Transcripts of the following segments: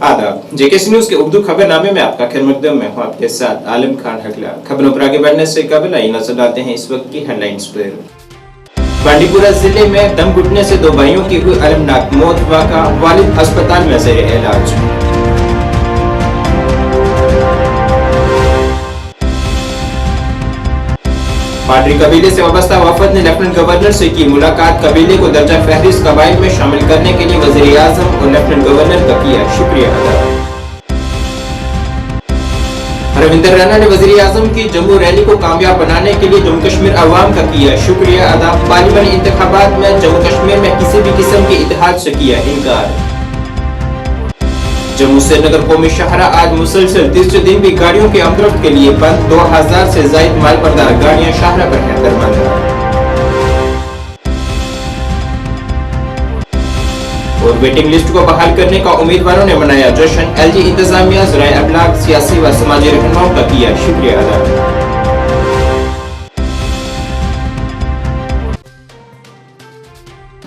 आदाब, JKC news के उर्दू खबरनामे में आपका खैर मकदम। मैं हूं आपके साथ आलम खान हकला। खबरों पर आगे बढ़ने से कबल आइए नजर डालते हैं इस वक्त की हेडलाइंस पर। बांडीपुरा जिले में दम घुटने से दो भाइयों की हुई अलमनाक मौत, वाक़ा, वालिद अस्पताल में ज़ेर इलाज। पाडरी कबीले से वाबस्ता वफद ने लेफ्टिनेंट गवर्नर से की मुलाकात। कबीले को दर्जा फहरिस्त कबाइल में शामिल करने के लिए वजीर आजम और लेफ्टिनेंट गवर्नर का किया शुक्रिया अदा। रविंदर रैना ने वजीर आजम की जम्मू रैली को कामयाब बनाने के लिए जम्मू कश्मीर अवाम का किया शुक्रिया अदा। पार्लियामानी इंतखाबात में जम्मू कश्मीर में किसी भी किस्म के इत्तेहाद से किया इनकार। जम्मू श्रीनगर कौमी शाहरा आज मुसलसल तीसरे दिन भी गाड़ियों के आमदरफ्त के लिए बंद। 2000 से ज्यादा मालबरदार गाड़ियां शाहरा पर हैं दरबंद। और वेटिंग लिस्ट को बहाल करने का उम्मीदवारों ने मनाया जश्न। एलजी इंतजामिया, ज़राए अबलाग, सियासी व समाजी रहनुमाओं का किया शुक्रिया अदा।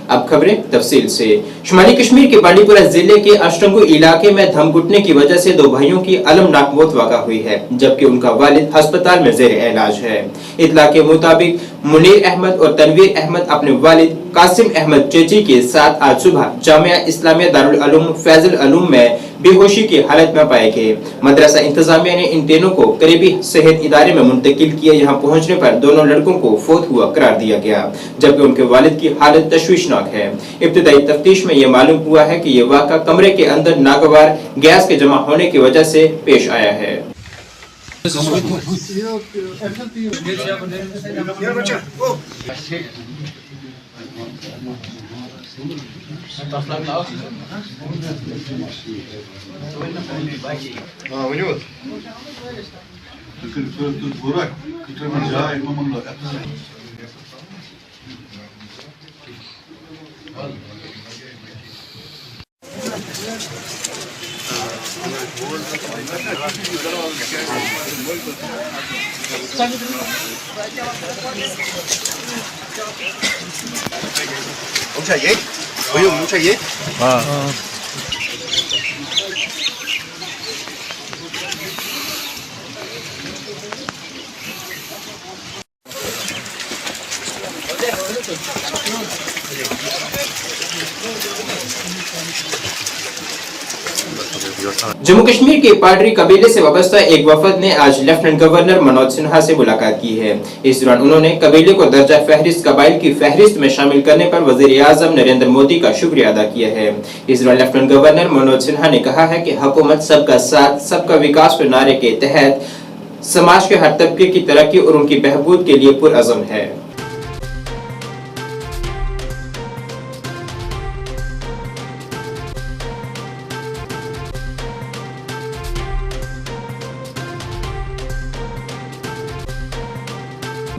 अब खबरें तफसील से। शुमाली कश्मीर के बांडीपुरा जिले के अष्टंगु इलाके में दम घुटने की वजह से दो भाइयों की अलमनाक मौत वाक़ा हुई है, जबकि उनका वालिद अस्पताल में ज़ेर इलाज है। इत्तला के मुताबिक मुनीर अहमद और तनवीर अहमद अपने वालिद कासिम अहमद चेची के साथ आज सुबह जामिया इस्लामिया दारुल उलूम फैजुल उलूम में बेहोशी की हालत में पाए गए। मदरसा इंतजामिया ने इन तीनों को करीबी सेहत इदारे में मुंतकिल किया। यहाँ पहुंचने पर दोनों लड़कों को फोत हुआ करार दिया गया, जबकि उनके वालिद की हालत तशवीशनाक है। इब्तिदाई तफ्तीश में यह मालूम हुआ है कि यह वाक़ा कमरे के अंदर नागवार गैस के जमा होने की वजह से पेश आया है। 뭉쳐예? 어유 뭉쳐예? जम्मू कश्मीर के पाडरी कबीले से वाबस्ता एक वफद ने आज लेफ्टिनेंट गवर्नर मनोज सिन्हा से मुलाकात की है। इस दौरान उन्होंने कबीले को दर्जा फहरिस्त कबाइल की फहरिस्त में शामिल करने पर वजीर आजम नरेंद्र मोदी का शुक्रिया अदा किया है। इस दौरान लेफ्टिनेंट गवर्नर मनोज सिन्हा ने कहा है कि हुकूमत सबका साथ सबका विकास के नारे के तहत समाज के हर तबके की तरक्की और उनकी बहबूद के लिए पुरअज़म है।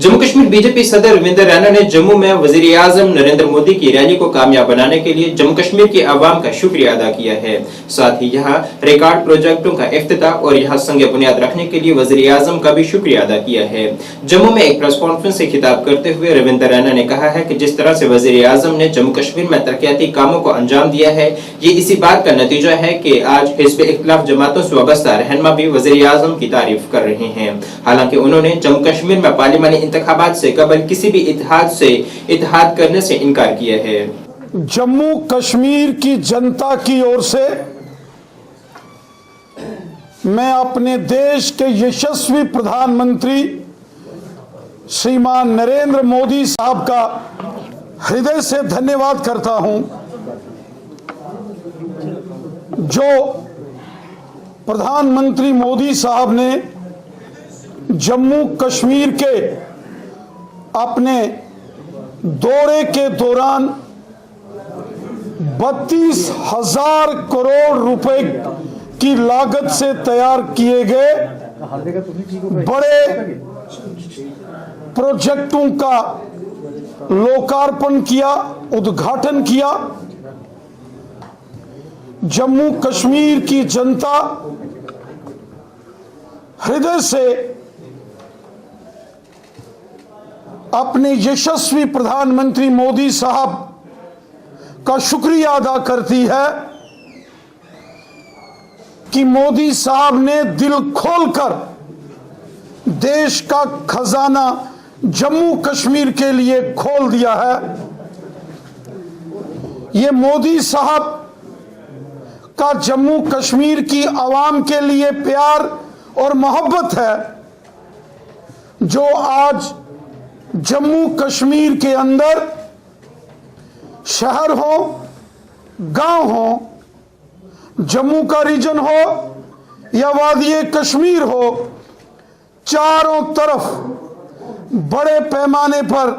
जम्मू कश्मीर बीजेपी सदर रविंदर रैना ने जम्मू में वजीर आजम नरेंद्र मोदी की रैली को कामयाब बनाने के लिए जम्मू कश्मीर के अवाम का शुक्रिया अदा किया है। साथ ही यहाँ रिकॉर्ड प्रोजेक्टों का इफ्तिताह और यहाँ संग बुनियाद रखने के लिए वजीर आजम का भी शुक्रिया अदा किया है। जम्मू में एक प्रेस कॉन्फ्रेंस से खिताब करते हुए रविंदर रैना ने कहा है कि जिस तरह से वजीर आजम ने जम्मू कश्मीर में तरक्याती कामों को अंजाम दिया है, ये इसी बात का नतीजा है कि आज हिज़्ब इख्तिलाफ जमातों से वाबस्ता रहनुमा भी वजीर आजम की तारीफ कर रहे हैं। हालांकि उन्होंने जम्मू कश्मीर में पार्लियामानी इंतखाबात से कबल किसी भी इत्तेहाद करने से इनकार किया है। जम्मू कश्मीर की जनता की ओर से मैं अपने देश के यशस्वी प्रधानमंत्री श्रीमान नरेंद्र मोदी साहब का हृदय से धन्यवाद करता हूं, जो प्रधानमंत्री मोदी साहब ने जम्मू कश्मीर के अपने दौरे के दौरान 32,000 करोड़ रुपए की लागत से तैयार किए गए बड़े प्रोजेक्टों का लोकार्पण किया, उद्घाटन किया। जम्मू कश्मीर की जनता हृदय से अपने यशस्वी प्रधानमंत्री मोदी साहब का शुक्रिया अदा करती है। कि मोदी साहब ने दिल खोलकर देश का खजाना जम्मू कश्मीर के लिए खोल दिया है। ये मोदी साहब का जम्मू कश्मीर की आवाम के लिए प्यार और मोहब्बत है, जो आज जम्मू कश्मीर के अंदर शहर हो, गांव हो, जम्मू का रीजन हो या वादी कश्मीर हो, चारों तरफ बड़े पैमाने पर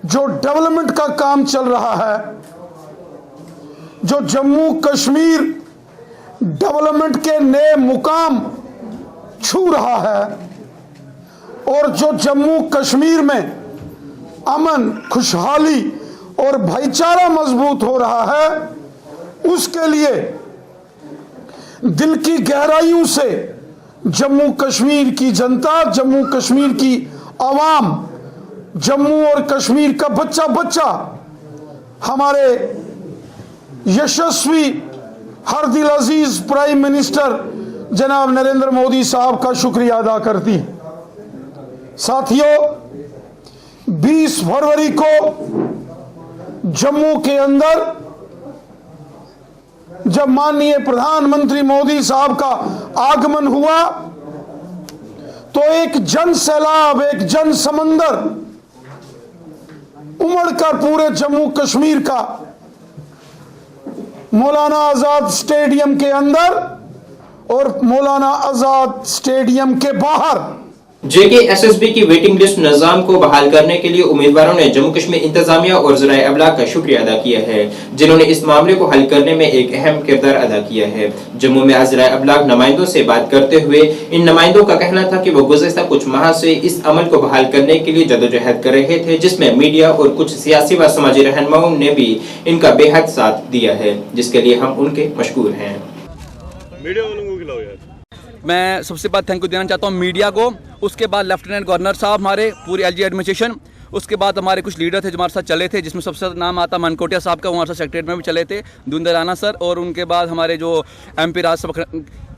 जो डेवलपमेंट का काम चल रहा है, जो जम्मू कश्मीर डेवलपमेंट के नए मुकाम छू रहा है और जो जम्मू कश्मीर में अमन, खुशहाली और भाईचारा मजबूत हो रहा है, उसके लिए दिल की गहराइयों से जम्मू कश्मीर की जनता, जम्मू कश्मीर की आवाम, जम्मू और कश्मीर का बच्चा बच्चा हमारे यशस्वी हर दिल अजीज प्राइम मिनिस्टर जनाब नरेंद्र मोदी साहब का शुक्रिया अदा करती है। साथियों, 20 फरवरी को जम्मू के अंदर जब माननीय प्रधानमंत्री मोदी साहब का आगमन हुआ तो एक जन सैलाब, एक जन समंदर उमड़कर पूरे जम्मू कश्मीर का मौलाना आजाद स्टेडियम के अंदर और मौलाना आजाद स्टेडियम के बाहर JKSSB की वेटिंग लिस्ट निजाम को बहाल करने के लिए उम्मीदवारों ने जम्मू कश्मीर इंतजामिया और ज़राए अबलाग का शुक्रिया अदा किया है, जिन्होंने इस मामले को हल करने में एक अहम किरदार अदा किया है। जम्मू में आज ज़राए अबलाग नुमाइंदों से बात करते हुए इन नुमाइंदों का कहना था कि वो गुज़श्ता कुछ माह से इस अमल को बहाल करने के लिए जदोजहद कर रहे थे, जिसमें मीडिया और कुछ सियासी व समाजी रहनुमाओं ने भी इनका बेहद साथ दिया है, जिसके लिए हम उनके मशकूर हैं। मीडिया वालों को खिलाओ यार। मैं सबसे बात थैंक यू देना चाहता हूँ मीडिया को, उसके बाद लेफ्टिनेंट गवर्नर साहब, हमारे पूरी LG एडमिनिस्ट्रेशन, उसके बाद हमारे कुछ लीडर थे जो हमारे साथ चले थे, जिसमें सबसे ज़्यादा नाम आता मनकोटिया साहब का, वो हमारे साथ सेक्रेटरी में भी चले थे, दुंदर राणा सर, और उनके बाद हमारे जो MP राज्यसभा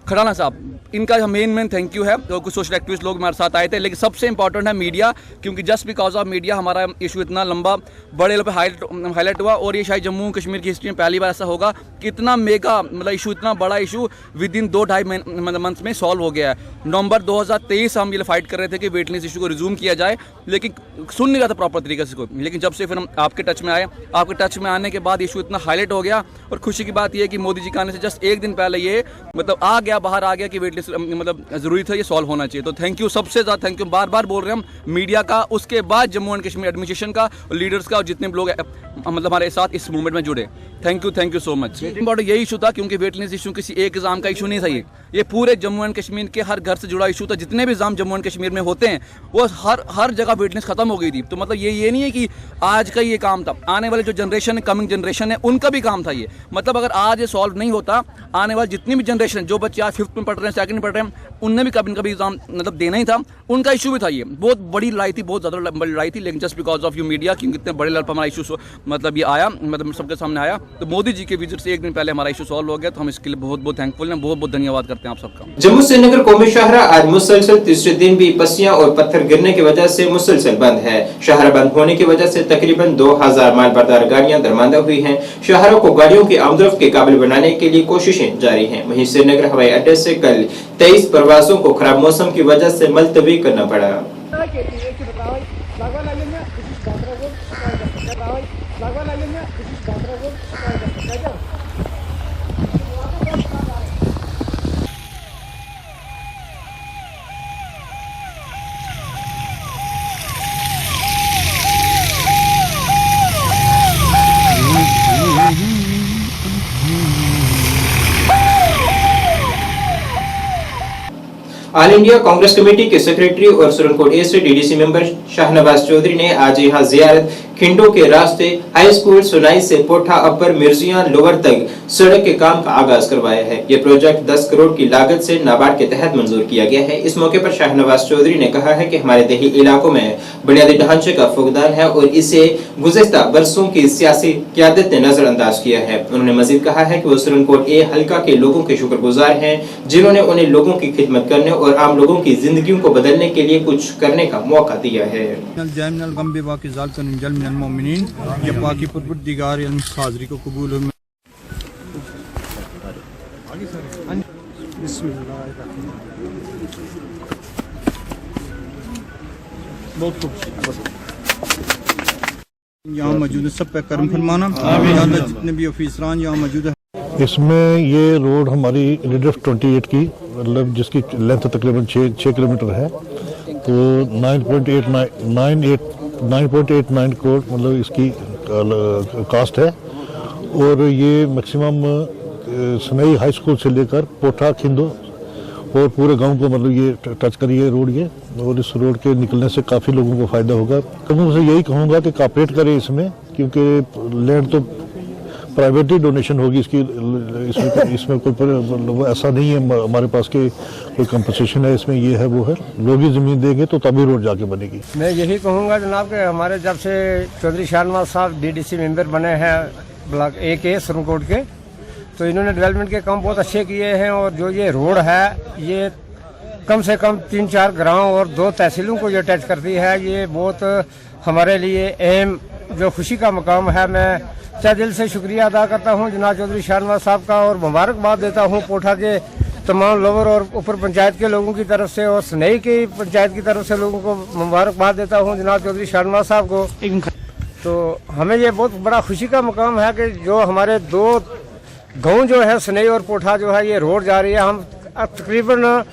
खड़ाना साहब, इनका मेन थैंक यू है। तो कुछ सोशल एक्टिविस्ट लोग हमारे साथ आए थे, लेकिन सबसे इंपॉर्टेंट है मीडिया, क्योंकि जस्ट बिकॉज ऑफ मीडिया हमारा इशू इतना लंबा बड़े लेवल पे हाईलाइट हुआ, और ये शायद जम्मू कश्मीर की हिस्ट्री में पहली बार ऐसा होगा कि इतना मेगा मतलब इशू, इतना बड़ा इशू विद इन 2-2.5 मंथ में सॉल्व हो गया है। नवंबर 2023 हम ये फाइट कर रहे थे कि वेट लिस्ट इशू को रिज्यूम किया जाए, लेकिन सुन नहीं रहा था प्रॉपर तरीके से कोई, लेकिन जब से फिर हम आपके टच में आए, आपके टच में आने के बाद इशू इतना हाईलाइट हो गया, और खुशी की बात यह है कि मोदी जी के आने से जस्ट एक दिन पहले ये मतलब आ गया, बाहर आ गया कि वेट लिस्ट मतलब जरूरी था, ये सॉल्व होना चाहिए। तो थैंक यू, सबसे ज़्यादा थैंक यू बार बार बोल रहे हैं हम मीडिया का, उसके बाद जम्मू एंड कश्मीर एडमिनिस्ट्रेशन का, लीडर्स का, और जितने भी लोग मतलब हमारे साथ इस मूवमेंट में जुड़े, thank you so much. Important यही इशू था, क्योंकि वेट लिस्ट इशू किसी एक एग्जाम का इशू नहीं था, ये पूरे जम्मू एंड कश्मीर के हर घर से जुड़ा इशू था। जितने भी एग्जाम जम्मू एंड कश्मीर में होते हैं वो हर जगह वेट लिस्ट खत्म हो गई थी। तो मतलब ये नहीं है कि आज का ये काम था, आने वाले जो जनरेशन है, कमिंग जनरेशन है, उनका भी काम था ये। मतलब अगर आज ये सॉल्व नहीं होता, आने वाली जितनी भी जनरेशन, जो बच्चे आज 5th में पढ़ रहे हैं, 2nd में पढ़ रहे हैं, उनने भी कभी एग्जाम मतलब देना ही था, उनका इशू भी था। ये बहुत बड़ी लड़ाई थी, बहुत ज़्यादा बड़ी लड़ाई थी, लेकिन just because of you media, क्योंकि इतने बड़े लेवल पर हमारा इशू मतलब ये आया, मतलब सबके सामने आया, तो मोदी जी के विजिट से एक दिन पहले हमारा इशू सॉल्व हो गया। तो हम इसके लिए बहुत बहुत थैंकफुल हैं, बहुत बहुत धन्यवाद करते हैं आप सबका। जम्मू श्रीनगर कौमी शाहरा आज मुसलसल तीसरे दिन भी पस्सियां और पत्थर गिरने की वजह से मुसलसल बंद है। शाहरा बंद होने की वजह से तकरीबन 2000 माल बरदार गाड़ियां दरमांदा हुई हैं। शाहरा को गाड़ियों की आमदरफ्त के काबिल बनाने के लिए कोशिशें जारी हैं। वहीं श्रीनगर हवाई अड्डे से कल 23 प्रवासों को खराब मौसम की वजह से मुलतवी करना पड़ा। ऑल इंडिया कांग्रेस कमेटी के सेक्रेटरी और सुरनकोट ए से DDC मेंबर शाहनवाज चौधरी ने आज यहां जियारत खिंडो के रास्ते हाई स्कूल सुनाई से पोठा अपर मिर्जिया लोअर तक सड़क के काम का आगाज करवाया है। ये प्रोजेक्ट 10 करोड़ की लागत से नाबार्ड के तहत मंजूर किया गया है। इस मौके पर शाहनवाज चौधरी ने कहा है कि हमारे देही इलाकों में बुनियादी ढांचे का फुकदान है और इसे गुज़िश्ता बरसों की सियासी क़यादत ने नजरअंदाज किया है। उन्होंने मजीद कहा है कि वो सिरनकोट ए हल्का के लोगों के शुक्रगुजार हैं, जिन्होंने उन्हें लोगों की खिदमत करने और आम लोगों की जिंदगियों को बदलने के लिए कुछ करने का मौका दिया है। बाकी परवरदिगार हाज़री को कबूल हो। यहाँ मौजूद है, सब पे करम फरमाना। जितने भी ऑफिसरान यहाँ मौजूद है। इसमें ये रोड हमारी लीडर 28 की मतलब जिसकी लेंथ तकरीबन 6 किलोमीटर है, तो 9.89 करोड़ मतलब इसकी कास्ट है। और ये मैक्सिमम सनई हाई स्कूल से लेकर पोठा खिंदो और पूरे गांव को मतलब ये टच करी है रोड ये। और इस रोड के निकलने से काफ़ी लोगों को फ़ायदा होगा। तो मैं उनसे यही कहूँगा कि कॉपरेट करें इसमें, क्योंकि लैंड तो प्राइवेटली डोनेशन होगी इसकी। इसमें कोई ऐसा नहीं है हमारे पास कि कोई कंपनसेशन है इसमें, ये है वो है। लोग ही ज़मीन देंगे तो तभी रोड जाके बनेगी। मैं यही कहूँगा जनाब कि हमारे जब से चौधरी शाहनवाज साहब DDC मेंबर बने हैं ब्लॉक A के सिरनकोट के, तो इन्होंने डेवलपमेंट के काम बहुत अच्छे किए हैं। और जो ये रोड है ये कम से कम 3-4 गाँव और 2 तहसीलों को ये टच करती है। ये बहुत हमारे लिए अहम जो खुशी का मकाम है। मैं तहे दिल से शुक्रिया अदा करता हूँ जनाब चौधरी शाहनवाज साहब का और मुबारकबाद देता हूँ पोठा के तमाम लोअर और ऊपर पंचायत के लोगों की तरफ से और सनई की पंचायत की तरफ से लोगों को मुबारकबाद देता हूँ जनाब चौधरी शाहनवाज साहब को। तो हमें ये बहुत बड़ा खुशी का मकाम है कि जो हमारे 2 गाँव जो है सनई और पोठा जो है ये रोड जा रही है। हम तकरीबन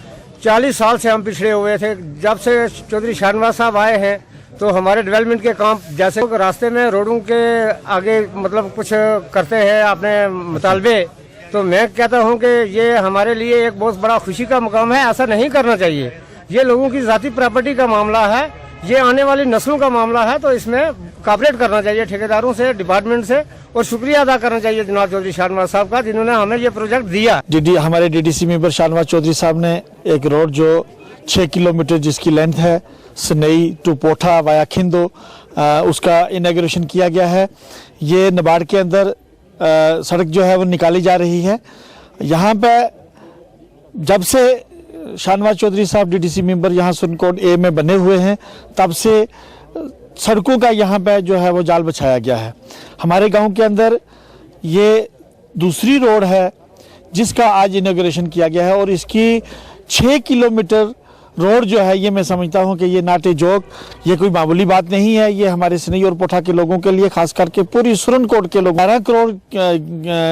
40 साल से हम पिछड़े हुए थे। जब से चौधरी शाहनवाज साहब आए हैं तो हमारे डेवलपमेंट के काम जैसे रास्ते में रोडों के आगे मतलब कुछ करते हैं अपने मुतालबे, तो मैं कहता हूं कि ये हमारे लिए एक बहुत बड़ा खुशी का मुकाम है। ऐसा नहीं करना चाहिए, ये लोगों की ज़ाती प्रॉपर्टी का मामला है, ये आने वाली नस्लों का मामला है। तो इसमें कॉपरेट करना चाहिए ठेकेदारों से, डिपार्टमेंट से, और शुक्रिया अदा करना चाहिए जनाब चौधरी शाहनवाज साहब का जिन्होंने हमें ये प्रोजेक्ट दिया। हमारे DDC मेंबर शाहनवाज चौधरी साहब ने एक रोड जो 6 किलोमीटर जिसकी लेंथ है सनई टू पोठा वाया खिंदो, उसका इनॉग्रेशन किया गया है। ये नाबार्ड के अंदर सड़क जो है वो निकाली जा रही है। यहाँ पे जब से शाहनवाज चौधरी साहब DDC मेंबर यहाँ सिरनकोट A में बने हुए हैं तब से सड़कों का यहाँ पे जो है वो जाल बिछाया गया है। हमारे गांव के अंदर ये दूसरी रोड है जिसका आज इनॉग्रेशन किया गया है। और इसकी 6 किलोमीटर रोड जो है ये मैं समझता हूँ कि ये नाटे जोक, ये कोई मामूली बात नहीं है। ये हमारे सनई और पोठा के लोगों के लिए, खास करके पूरी सिरनकोट के लोग, 12 करोड़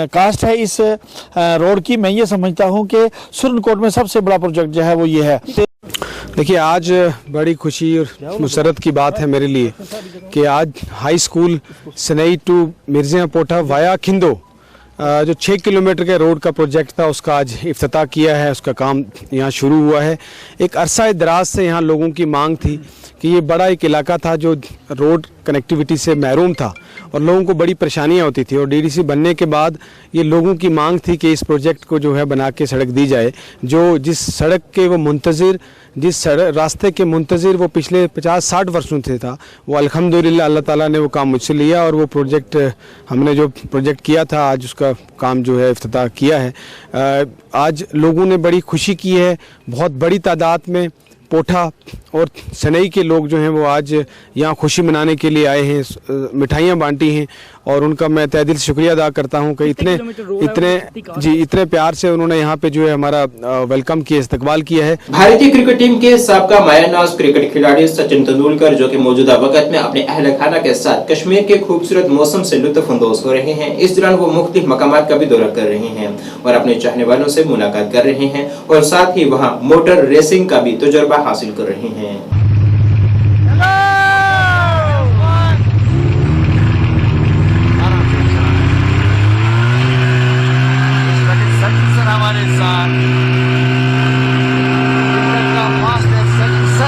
कास्ट है इस रोड की। मैं ये समझता हूँ कि सिरनकोट में सबसे बड़ा प्रोजेक्ट जो है वो ये है। देखिए, आज बड़ी खुशी और मुसरत की बात है मेरे लिए कि आज हाई स्कूल सनई टू मिर्जिया पोठा वाया खिंदो जो 6 किलोमीटर के रोड का प्रोजेक्ट था उसका आज इफ्तिताह किया है। उसका काम यहाँ शुरू हुआ है। एक अरसा दराज से यहाँ लोगों की मांग थी कि ये बड़ा एक इलाका था जो रोड कनेक्टिविटी से महरूम था और लोगों को बड़ी परेशानियाँ होती थी। और DDC बनने के बाद ये लोगों की मांग थी कि इस प्रोजेक्ट को जो है बना के सड़क दी जाए। जो जिस सड़क के वो मुंतज़िर, जिस रास्ते के मुंतज़िर वो पिछले 50-60 वर्षों से था, वो अल्हम्दुलिल्लाह अल्लाह ताला ने वो काम मुझसे लिया और वो प्रोजेक्ट हमने जो प्रोजेक्ट किया था आज उसका काम जो है इफ्तिताह किया है। आज लोगों ने बड़ी खुशी की है। बहुत बड़ी तादाद में पोठा और सनई के लोग जो हैं वो आज यहाँ खुशी मनाने के लिए आए हैं, मिठाइयाँ बांटी हैं और उनका मैं तहे दिल से शुक्रिया अदा करता हूँ कि इतने प्यार से उन्होंने यहाँ पे जो है हमारा वेलकम किया, इस्तकबाल किया है। भारतीय क्रिकेट टीम के साबका मायानाज क्रिकेट खिलाड़ी सचिन तेंदुलकर जो कि मौजूदा वक्त में अपने अहल खाना के साथ कश्मीर के खूबसूरत मौसम से लुत्फ अंदोज हो रहे हैं। इस दौरान वो मुख्तलिफ मकामात का भी दौरा कर रहे हैं और अपने चाहने वालों से मुलाकात कर रहे हैं और साथ ही वहाँ मोटर रेसिंग का भी तजुर्बा हासिल कर रहे हैं। हमारे साथ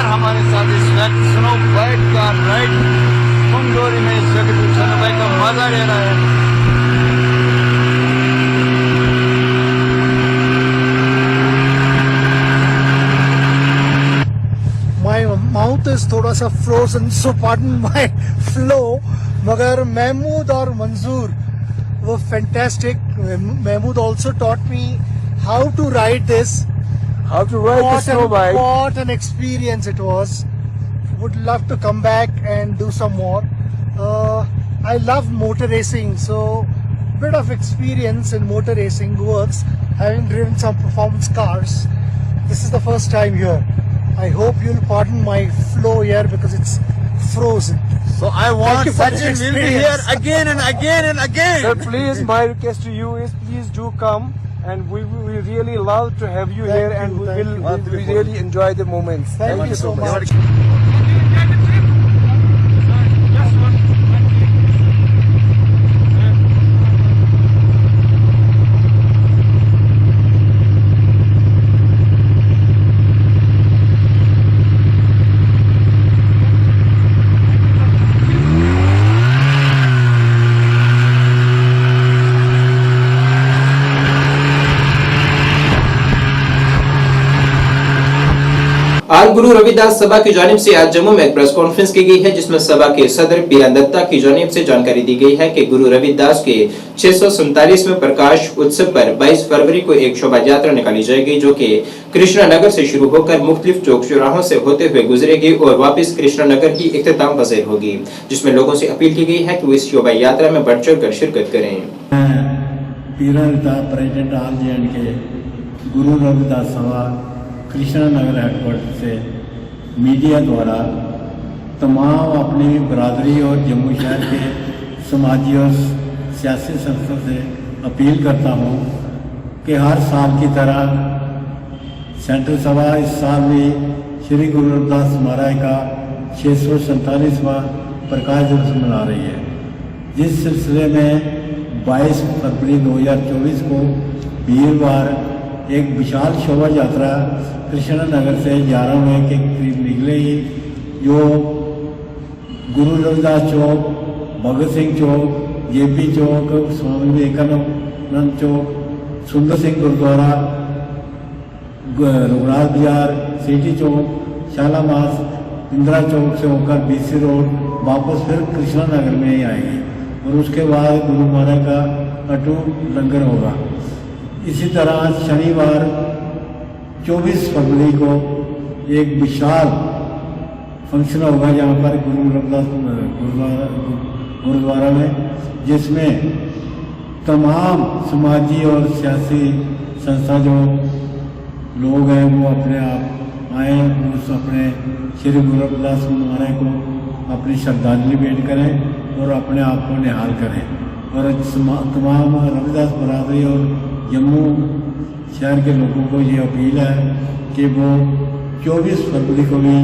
हमारे साथ इस वक्त स्नो वाइट का राइड मुंडोरी में मजा ले रहा है। My mouth is थोड़ा सा frozen, so pardon my flow. मगर महमूद और मंजूर वो fantastic. Mahmood also taught me how to ride this. How to ride the snow bike? What an experience it was. Would love to come back and do some more. I love motor racing, so bit of experience in motor racing works. Having driven some performance cars, this is the first time here. I hope you'll pardon my flow here because it's frozen. So I want Sachin will be here again and again and again. Sir, please, my request to you is please do come, and we really love to have you here, and we really enjoy the moments. Thank you so much. आज गुरु रविदास सभा की जानिब से आज जम्मू में एक press conference की गई है, जिसमें सभा के सदर बीरन दत्ता की जानिब से जानकारी दी गई है कि गुरु रविदास के 647वें प्रकाश उत्सव पर 22 फरवरी को एक शोभा यात्रा निकाली जाएगी, जो कि कृष्णा नगर से शुरू होकर मुख्तलिफ चौक चौराहों से होते हुए गुजरेगी और वापस कृष्णा नगर की इख्तिताम पज़ीर होगी, जिसमें लोगों से अपील की गई है कि वो इस शोभा यात्रा में बढ़ चढ़ कर शिरकत करें। प्रेसिडेंट ऑल जे गुरु रविदास सभा कृष्णा नगर हेडक्वार्टर से मीडिया द्वारा तमाम अपनी बरादरी और जम्मू शहर के समाजी और सियासी संस्था से अपील करता हूँ कि हर साल की तरह सेंट्रल सभा इस साल भी श्री गुरु रविदास महाराज का 647वां प्रकाश दिवस मना रही है, जिस सिलसिले में 22 फरवरी 2024 को वीरवार एक विशाल शोभा यात्रा कृष्णा नगर से 11 मई के करीब निकलेगी, जो गुरु रविदास चौक, भगत सिंह चौक, जेपी चौक, स्वामी विवेकानंद चौक, सुंदर सिंह गुरुद्वारा, रघुनाथ बाजार, सिटी चौक, शालामास, इंदिरा चौक से होकर बीसी रोड वापस फिर कृष्णा नगर में ही आएगी और उसके बाद गुरु महाराज का अटूट लंगर होगा। इसी तरह शनिवार 24 फरवरी को एक विशाल फंक्शन होगा जहाँ पर गुरु रविदास गुरुद्वारा में, जिसमें तमाम समाजी और सियासी संस्था जो लोग हैं वो अपने आप आए, उस अपने श्री गुरु रविदास महाराज को अपनी श्रद्धांजलि भेंट करें और अपने आप को निहाल करें। और तमाम रविदास बरादरी और जम्मू शहर के लोगों को ये अपील है कि वो 24 फरवरी को भी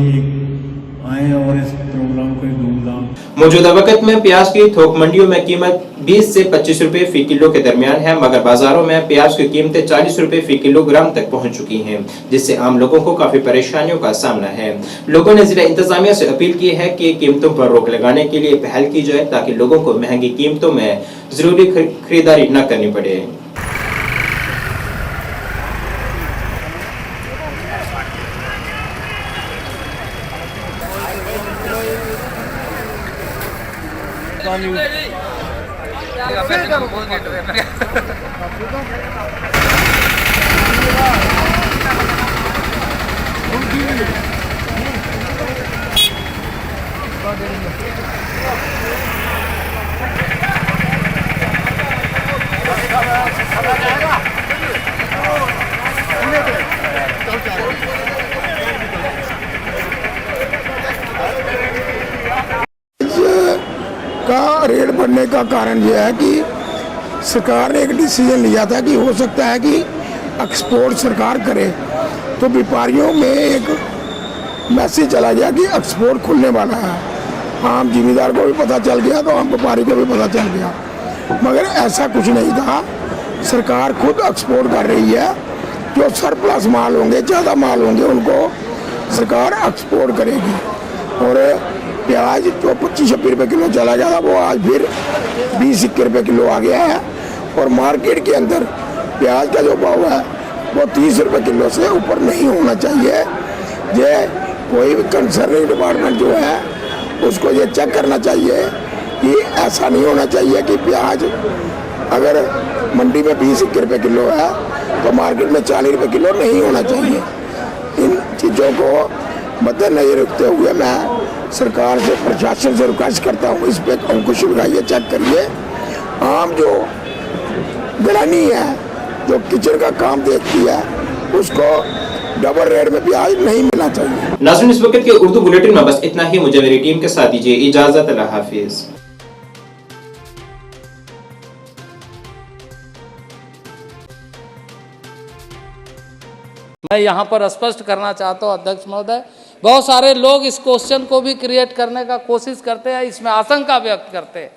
आए और इस प्रोग्राम को धूमधाम। मौजूदा वक्त में प्याज की थोक मंडियों में कीमत 20 से 25 रुपए फी किलो के दरमियान है, मगर बाजारों में प्याज की कीमतें 40 रुपए फी किलोग्राम तक पहुंच चुकी हैं, जिससे आम लोगों को काफी परेशानियों का सामना है। लोगों ने जिला इंतजामिया से अपील की है कि कीमतों पर रोक लगाने के लिए पहल की जाए, ताकि लोगों को महंगी कीमतों में जरूरी खरीदारी न करनी पड़े। का रेट बढ़ने का कारण यह है कि सरकार ने एक डिसीजन लिया था कि हो सकता है कि एक्सपोर्ट सरकार करे, तो व्यापारियों में एक मैसेज चला गया कि एक्सपोर्ट खुलने वाला है। आम जिम्मेदार को भी पता चल गया, तो आम व्यापारी को भी पता चल गया, मगर ऐसा कुछ नहीं था। सरकार खुद एक्सपोर्ट कर रही है, जो सरप्लस माल होंगे, ज़्यादा माल होंगे, उनको सरकार एक्सपोर्ट करेगी। और प्याज जो 25-26 रुपये किलो चला गया था वो आज फिर 20-21 रुपये किलो आ गया है। और मार्केट के अंदर प्याज का जो भाव है वो 30 रुपये किलो से ऊपर नहीं होना चाहिए। ये कोई भी कंसर्निंग डिपार्टमेंट जो है उसको ये चेक करना चाहिए कि ऐसा नहीं होना चाहिए कि प्याज अगर मंडी में 20-21 रुपये किलो है तो मार्केट में 40 रुपये किलो नहीं होना चाहिए। इन चीज़ों को मद्देनजर रखते हुए मैं सरकार से, प्रशासन से रिक्वेस्ट करता हूँ, इस पर अंकुश लगाइए, चेक करिए। आम जो गृहिणी है जो किचन का काम देखती है उसको डबल रेट में प्याज नहीं मिलना चाहिए। नाज़रीन, इस वक्त के उर्दू बुलेटिन में बस इतना ही। मुझे मेरी टीम के साथ दीजिए इजाजत। अल्लाह हाफिज। मैं यहाँ पर स्पष्ट करना चाहता हूँ अध्यक्ष महोदय, बहुत सारे लोग इस क्वेश्चन को भी क्रिएट करने का कोशिश करते हैं, इसमें आशंका व्यक्त करते हैं